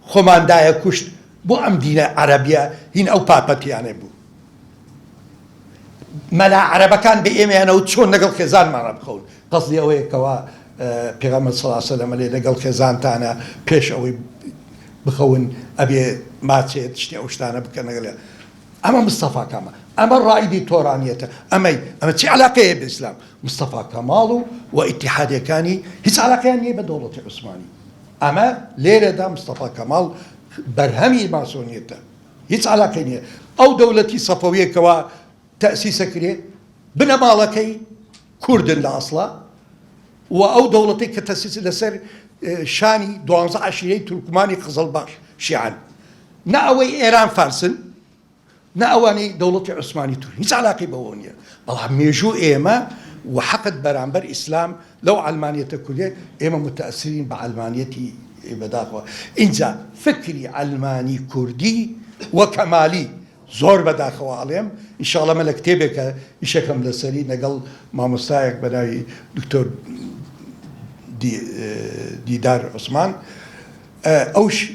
[SPEAKER 1] خمان دايا كشت بو أم دينة عربية هنا أو بابتي يعني بو ملا عربا كان بإيما أنا وتشون نقل خزان معنا بخون قصدي أوي كوا بيغمبر صلى الله عليه وسلم اللي نقل خزان تانا بيش أوي بخون أبي ما تشتي أوشتانا بكنا أما مصطفى كمال أما الرائدي تورانيته أما شي علاقة بالإسلام مصطفى كمال واتحادية كاني هيش علاقة يعني بدولة عثماني أما ليرة دا مصطفى كمال برهمي ماسونيته هيش علاقة يعني أو دولتي صفوية كوا تأسيس كريه بنا مالكي كردن لأصلا وأو دولتي كتأسيس لسر شاني 12 تركماني قزلباش شيعان نأوي إيران فارسن نأواني دولة عثماني توري هيش علاقة بوونيا والله ميجو إيما وحقد برامبر إسلام لو علمانية كلية إيما متأثرين بعلمانيتي بداخوا إنجا فكري علماني كردي وكمالي زور بداخوا عليهم إن شاء الله ملك تيبك إشكم لسري نقل ما مستايق بداي دكتور ديدار عثمان أوش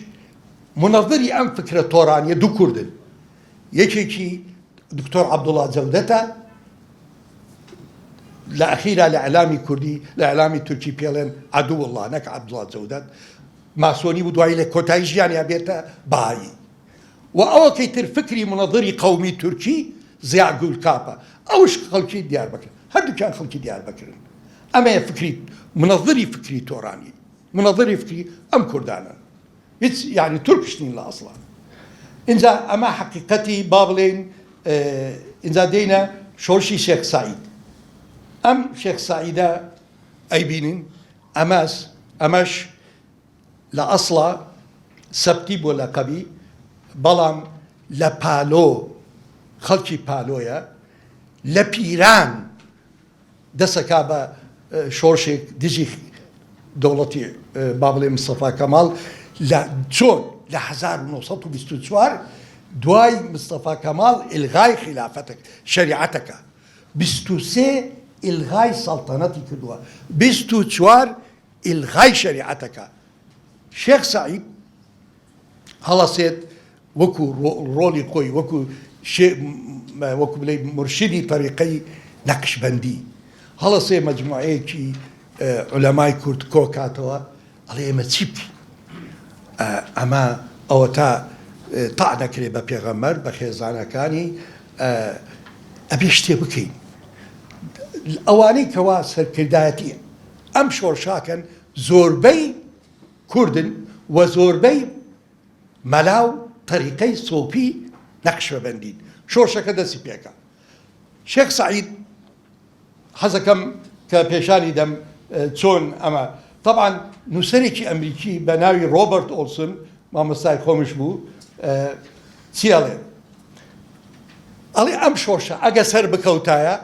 [SPEAKER 1] منظري أم فكرة تورانية دو كردن يكي دكتور عبد الله زودتا لأخيرا لإعلامي كردي لإعلامي تركي بيلن عدو الله نك عبد الله زودت ماسوني بدواي لكوتايج يعني أبيتا باي وأول كيتر فكري منظري قومي تركي زيع قول كابا أوش خلقي ديار بكر هردو كان خلقي ديار بكر أما فكري منظري فكري توراني منظري فكري أم كردانا يعني تركشنين لا أصلا إنزا أما حقيقتي بابلين إنزا دينا شورشي شيخ سعيد أم شيخ سعيدة أي بينين أماش لأصلا سبتيب ولا قبي بلام لبالو خلقي بالويا لبيران دسكابا شورشي ديجي دولتي بابلين مصطفى كمال لا جون ل 1924 دواي مصطفى كمال الغاي خلافتك شريعتك 23 الغاي سلطنتك دوا 24 الغاي شريعتك شيخ سعيد هلسيت وكو رولي قوي وكو شيء وكو بلي مرشدي طريقي نقشبندي هلسيت مجموعه علماء كرد كوكاتوا عليه متسيبتي أما أو تا طعنا كريبا بيغمر بخيزانا كاني أبيشتي بكين الأواني كوا سركرداتي ئەم شۆڕشاکەن زۆربەی کوردن و زۆربەی مەلاو تەریقەی سۆفی نەقشبەندین شۆڕشەکە دەستی پێکە. شێخ سەعید حەزەکەم کە پێشانی دەم چۆن ئەمە طبعاً نووسەرێکی ئەمریکی بە ناوی ڕۆبەرت ئۆلسن مامۆستای خۆمش بوو چی ئەڵێ؟ ئەڵێ ئەم شۆڕشە ئەگە سەر بکەوتایە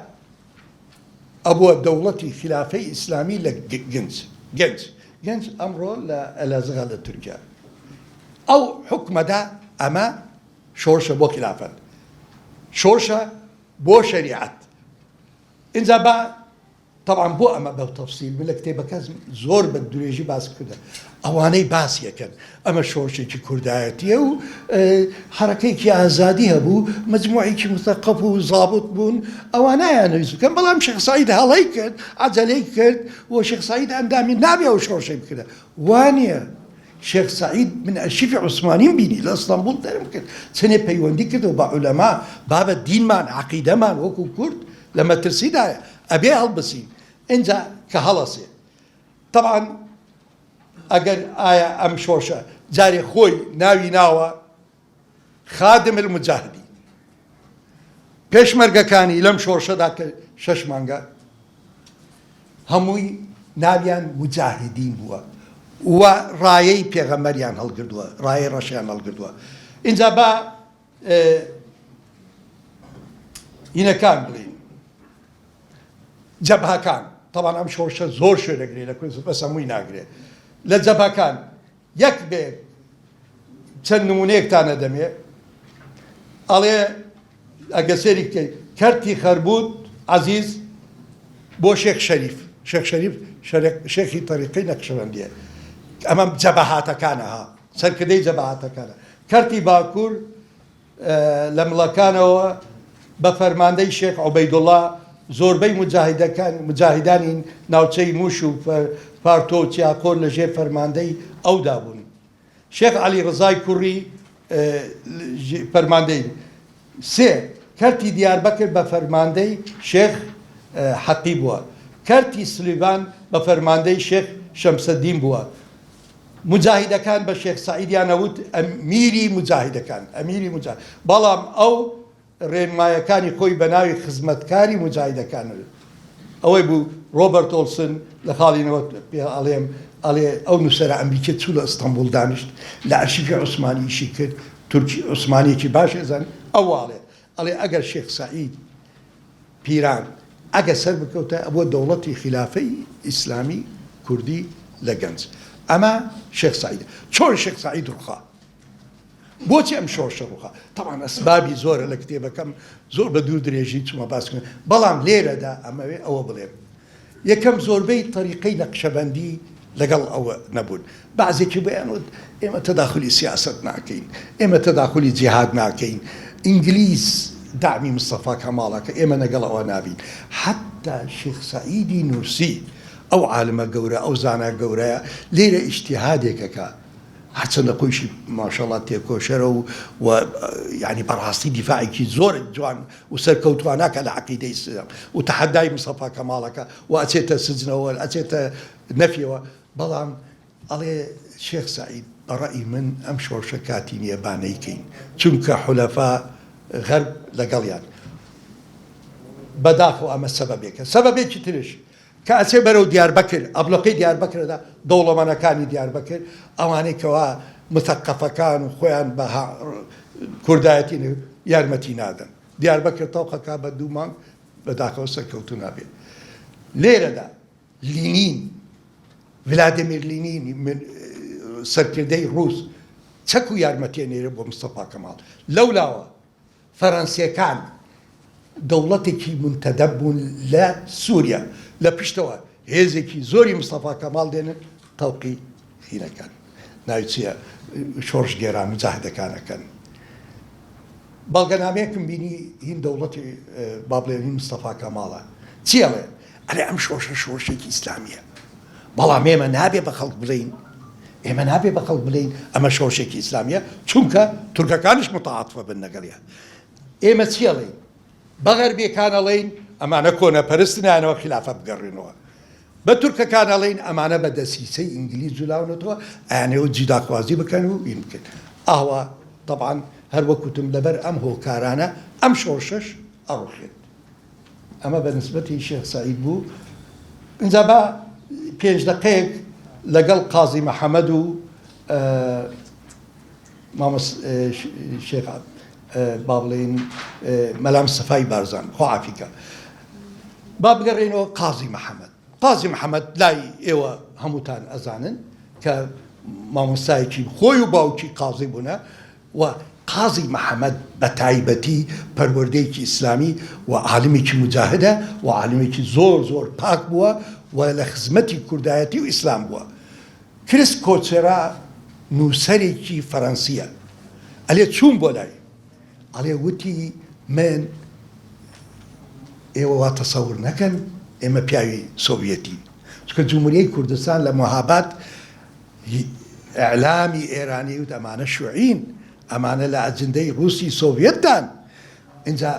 [SPEAKER 1] ئەبووە دەوڵەتی خلافەی ئیسلامی لە گەنج ئەمڕۆ لە ئەلەزغا لە تورکیا ئەو حکومەدا ئەمە شۆڕشە بۆ خلافەت شۆڕشە بۆ شەریعەت ئینجا بە طبعا بۆ ئەمە بەو تەفسیل من لە کتێبەکە زۆر بە درێژی باس کردە ئەوانەی باسیەکەن ئەمە شۆڕشێکی کوردایەتیە و حرەکەیەکی ئازادی هەبوو مجموعێکی مثەقەف و زابط بوون ئەوانایان نویس بکەن بەڵام شێخ سەعید هەڵەی کرد عەجەلەی کرد و شێخ سەعید ئەندامی نابێ ئەو شۆڕشەی بکردە وانییە شێخ سەعید من ئەرشیفی عوسمانیم بینی لە ئەستەمبوڵ دەرم کرد چنێ پەیوەندی کردەوە بە عولەما بابە دینمان عەقیدەمان وەکو کورد لە مەترسیدایە ئەبێ هەڵبسین اینجا کە هەڵەسێ طبعا ئەگەر ئایا ئەم شۆڕشە جارێ خۆی ناوی ناوە خادم المجاهدی پێشمەرگەکانی لەم شۆڕشەدا کە 6 مانگە هەمووی ناویان مجاهدین بووە و ڕایەی پێغەمبەریان هەڵگردووە ڕایەی ڕەشیان هەڵگردووە اینجا با هینەکان بڵین جەبهەکان طبعا ئەم شۆڕشە زۆر شوێنەگرێ لە کوردستان بەس هەمووی ناگرێ لە جەبهەکان یەک بێ چەند نمونەیەکتانە دەمێ ئەڵێ ئەگە سێری بکەیت کەرتی خەربوود عەزیز بۆ شێخ شەریف شێخی تەریقەی نەقشبەندیە ئەمە جەبهاتەکانە ها سەرکردەی جەبهاتەکانە کەرتی باکوور لە مڵەکانەوە بە فەرماندەی شێخ عوبەیدوڵڵا زۆربەی مجاهیدانی ناوچەی موش و پارتۆ و چیاقۆر لەژێر فەرماندەی ئەودا بوون شێخ عەلی ڕزای کوڕی فەرماندەی سێ کەرتی دیاربەکر بە فەرماندەی شێخ حەقی بووە کەرتی سلیڤان بە فەرماندەی شێخ شەمسەدین بووە مجاهیدەکان بە شێخ سەعیدیان ئەوت ئەمیری مجاهیدەکان ئەمیری مجاهید بەڵام ئەو ڕێنمایەکانی خۆی بە ناوی خزمەتکاری مجاهیدەکان ئەوەی بوو ڕۆبەرت ئۆلسن لە خاڵینەوە پێ ئەڵێم ئەڵێ ئەو نووسەرە ئەمریکی چوو لە ئەستەمبوڵ دانیشت لە ئەرشیفی عوسمانی ئیشی کرد تورکی عوسمانیەکی باش ێزان ئەو ئەڵێ ئەگەر شێخ سەعید پیران ئەگە سەر بکەوتە ئەوە دەوڵەتی خلافەی ئیسلامی کوردی لە گەنج ئەمە شێخ سەعید چۆن شێخ سەعید ڕووخا بۆچی ئەم شۆڕشە ڕووخا طبعا ئەسبابی زۆرە لە کتێبەکەم زۆر بە دوو درێژی چوومە باسکردن بەڵام لێرەدا ئەمەوێ ئەوە بڵێم یەکەم زۆربەی تەریقەی نەقشەبەندی لەگەڵ ئەوە نەبوون بەعزێکی بەیانوت ئێمە تەداخلی سیاست ناکەین ئێمە تەداخلی جیهاد ناکەین ئینگلیز دامی مستەفا کەماڵەکە ئێمە لەگەڵ ئەوە نابین حتا شێخ سەعیدی نورسی ئەو عالمە گەورە ئەو زانە گەورەیە لێرە ئیجتیهادێکەکە هەرچەندە خۆیشی ماشەڵڵا تێکۆشەرە و یعنی بەڕاستی دیفاعێکی زۆر جوان و سەرکەوتواناکە لە عەقیدەی ئیسلام و تەحەدای مستەفا کەماڵەکە و ئەچێتە سجنەوە ئەچێتە نەفیەوە بەڵام ئەڵێ شێخ سەعید بەڕەئی من ئەم شۆڕشە کاتی نییە بانەیکەین چونکە حولەفا غەرب لەگەڵیان بەداخەوە ئەمە سەبەبێکە سەبەبێکی ترش کە ئەچێ بەرەو دیاربەکر ئەبلەقەی دیاربەکرەدا دەوڵەمەنەکانی دیاربەکر ئەوانەی کەوا متەقەفەکان و خۆیان بە کوردایەتی یارمەتی نادەن دیاربەکر تەوقەکە بە 2 مانگ بەداخەوە سەرکەوتوو نابێت لێرەدا لینین ڤلادیمیر لینین سەرکردەی ڕووس چەک و یارمەتێنێرە بۆ مستەفا کەماڵ لەولاوە فەرەنسیەکان دەوڵەتێکی منتەدەب بوون لە سووریا لە پشتەوە هێزێکی زۆری مستەفا کەماڵ دێنن تەوقی خینەکان ناوی چییە شۆڕش گێران مجاهدەکانەکەن بەڵگەنامەیەکم بینی هین دەوڵەتی با بڵێن هین مستەفا کەماڵە چی ئەڵێ ئەڵێ ئەم شۆڕشە شۆڕشێکی ئیسلامیە بەڵام ئێمە نابێ بە خەڵک بڵین ئێمە نابێ بە خەڵک بڵین ئەمە شۆڕشێکی ئیسلامیە چونکە تورکەکانش متعاتفە بن لەگەڵیان ئێمە چی ئەڵێین بەغەربیەکان ئەڵێین ئەمانە کۆنەپەرستنیانەوە خلافە بگەڕێنەوە بە تورکەکان ئەڵێن ئەمانە بە دەسیسەی ئینگلیز جولاونەتەوە ئەیانەوە جیداخوازی بکەن و این بکەن ئاوا طبعا هەر وەکوتم لەبەر ئەم هۆکارانە ئەم شۆڕشەش ئەڕوخێت ئەمە بە نسبەتی شێخ سەعید بوو اینجا بە 5 دقەیەک لەگەڵ قازی محەممەد و شێخ با بڵێن مەلام سەفای بارزان خۆعافیکە با بگەڕێنەوە قازی محەممەد قازی محەممەد لای ئێوە هەمووتان ئەزانن کە مامۆستایەکی خۆی و باوکی قازی بوونە و قازی محەممەد بە تایبەتی پەروەردەیەکی ئیسلامی و عالمێکی مجاهدە و عالمێکی زۆر زۆر پاک بووە و لە خزمەتی کوردایەتی و ئیسلام بووە کرس کۆچێرا نووسەرێکی فەڕەنسیە ئەلێ چوون بۆ لای ئەڵێ وتی من ئێوە وا تەسەور نەکەن ئێمە پیاوی سۆڤیەتی چکە جمهوریەی کوردستان لە مۆهاباد ئەعلامی ئێرانی وت ئەمانە شوعین ئەمانە لە ئەجندەی ڕووسی سۆڤیەتدان اینجا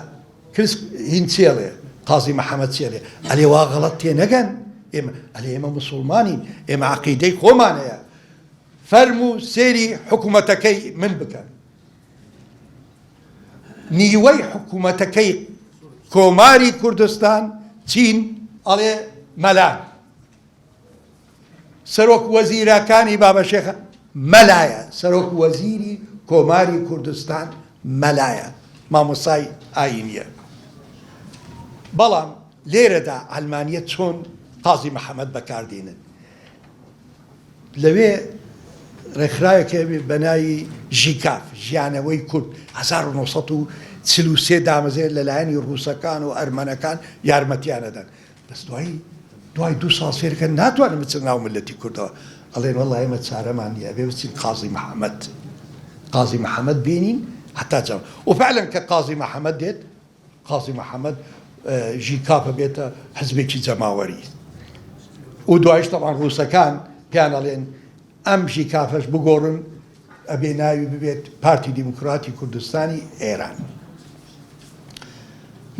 [SPEAKER 1] کرس هین چێڵێ قازی محەممەد چێڵێ ئەلێ وا غەڵەت تێ نەگەن ئێمە ئەلێ ئێمە موسڵمانین ئێمە عەقیدەی خۆمانەیە فەرموو سێری حکوومەتەکەی من بکەن نیوەی حکوومەتەکەی کۆماری کوردستان چین ئەڵێ مەلان سەرۆک وەزیرەکانی بابەشێخە مەلایە سەرۆک وەزیری کۆماری کوردستان مەلایە مامۆسای ئاینیە بەڵام لێرەدا ئەلمانیە چۆن قازی محەممەد بەکاردێنن لەوێ ڕێکخراوێکە بە ناوی ژیکاف ژیانەوەی کورد 1940 دامەزێت لەلایەنی ڕووسەکان و ئەرمەنەکان یارمەتیانەدەن بەس دوای 2 ساڵ فێرکە ناتوانم بچن ناو ملەتی کوردەوە ئەڵێن وەڵڵای ئێمە چارەمان نییە بێ بچین قازی محەممەد بینین حتا جەم و فعلا کە قازی محەممەد دێت قازی محەممەد ژیکاپە بێتە حزبێکی جەماوەری و دوایش تەمان ڕووسەکان پیان ئەڵێن ئەم ژیکافەش بگۆڕن ئەبێ ناوی ببێت پارتی دیموکراتی کوردستانی ئێران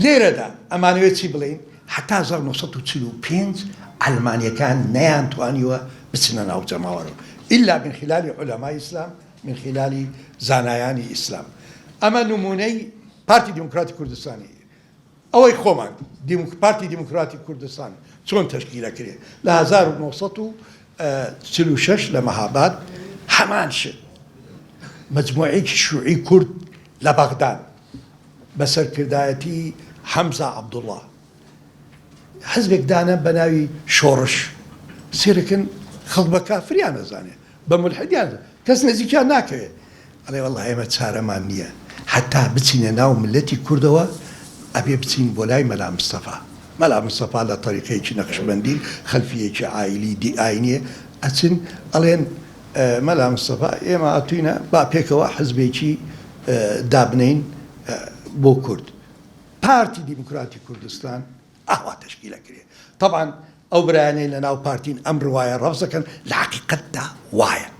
[SPEAKER 1] لێرەدا ئەمانوێت چی بڵێن حتا 1945 ئەلمانیەکان نەیانتوانیوە بچنە ناو جەماوەرەوە ئیلا من خلالی عولەمای ئیسلام من خلالی زانایانی ئیسلام ئەمە نمونەی پارتی دیموکراتی کوردستانی ئەوەی خۆمان پارتی دیموکراتی کوردستان چۆن تەشکیلەکرێ لە 1946 لە مەهاباد هەمان شت مجموعەیەکی شوعی کورد لە بەغداد بەسەرکردایەتی حەمزە عەبدوڵڵا حزبێک دانە بە ناوی شۆڕش سێرەکەن خەڵک بە کافریان نەزانێ بە مولحیدیان کەس نزیکیان ناکەوێت ئەڵێ وەڵڵا ئێمە چارەمان نییە حتا بچینە ناو ملەتی کوردەوە ئەبێ بچین بۆ لای مەلا مستەفا مەلا مستەفا لە تەریقەیەکی نەقشبەندی خەلفیەکی عایلی ئاینیە ئەچن ئەڵێن مەلا مستەفا ئێمە ئەتوینە با پێکەوە حزبێکی دابنین بۆ کورد پارتی دیموکراتی کوردستان ئاوا تشکیلەکرێ طبعا ئەو برایانەی لە ناو پارتین ئەم ڕوایە ڕەفز دەکەن لە حەقیقەتدا وایە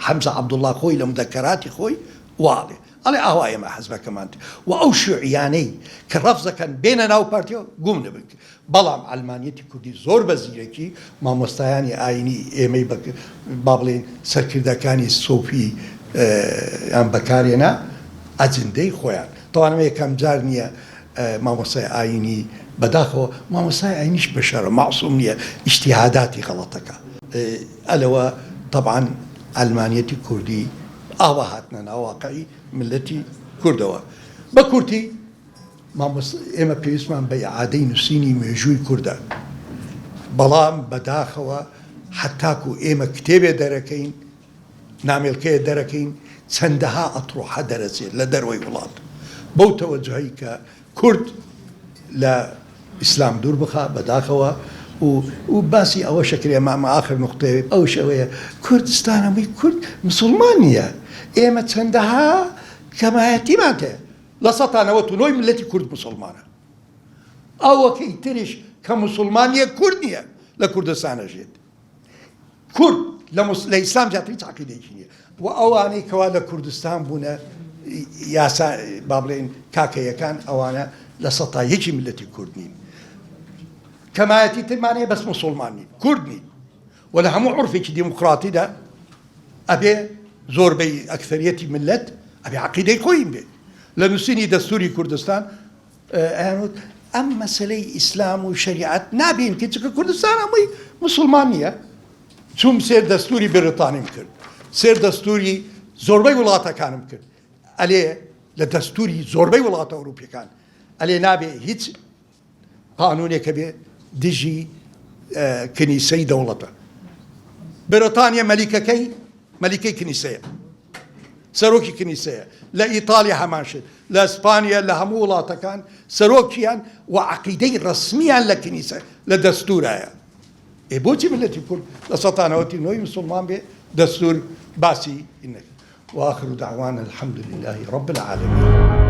[SPEAKER 1] حەمزە عەبدوڵڵا خۆی لە مودەکەراتی خۆی واڵێ ئەڵێ ئاوا ئێمە حەزبەکەمان و ئەو شیوعیانەی کە ڕەفز دەکەن بێنە ناو پارتیەوە گوم نەبن بەڵام ئەلمانیەتی کوردی زۆر بە زیرەکی مامۆستایانی ئاینی ئێمەی با بڵێن سەرکردەکانی سۆفی یان بەکارێنا ئەجندەی خۆیان تەوانەوە یەکەم جار نییە مامۆستای ئاینی بەداخەوە مامۆستای ئاینیش بەشەرە مەعسووم نییە ئیجتیهاداتی غەڵەتەکە ئەلەوە طبعا ئەلمانیەتی کوردی ئاوا هاتنە ناواقعی ملەتی کوردەوە بە کورتی ئێمە پێویستمان بە ئیعادەی نووسینی مێژووی کووردە بەڵام بەداخەوە حتاکو ئێمە کتێبێ دەرەکەین نامێڵکەیە دەرەکەین چەندەها ئەتڕۆحە دەرەچێت لە دەروەی وڵات بەو تەوەجوهی کە کورد لە ئیسلام دوور بخا بەداخەوە و باسی ئەوە شەکرێ مامە ئاخر نقطەیە ئەو شەوەیە کوردستانەوەی کورد مسلمان نییە ئێمە چەندەها کەمایەتیمان هەیە لە 1990 ملەتی کورد مسلمانە ئەوەکەی تریش کە مسلمانیە کورد نییە لە کوردستانە ژێت کورد لە ئیسلام جاتری هیچ عەقیدەیەکی نییە و ئەوانەی کەوا لە کوردستان بوونە یاسا با بڵێن کاکەیەکان ئەوانە لە 100 ملەتی کورد نین کە كمایەتی ترمانەیە بەس مسلمانی کوردنی وە لە هەموو عورفێکی دیموکراتیدا ئەبێ زۆربەی ئەکثەریەتی ملت ئەبێ عەقیدەی خۆی بێ لە نووسینی دەستوری کوردستان ئەیانوت ئەم مەسەلەی ئیسلام و شەریعەت نابین کە چکە کوردستان هەمووی مسلمان نییە چوم سێر دەستوری بریتانیم کرد سێر دەستوری زۆربەی وڵاتەکانم کرد ئەلێ لە دەستوری زۆربەی وڵاتە ئەوروپیەکان ئەلێ نابێ هیچ قانونێکە بێ دژی کنیسەی دەوڵەتە بریتانیا مەلیکەی کنیسەیە سەرۆکی کنیسەیە لە ئیتالیا هەمان شت لە ئەسپانیا لە هەموو وڵاتەکان سەرۆکیان و عەقیدەی ڕەسمیان لە کنیسە لە دەستورایە بۆچی ملەتی کورد لە سەتانەوەتی نۆی مسلمان بێ دەستور باسی ئینەکە وآخر دعوانا الحمد لله رب العالمين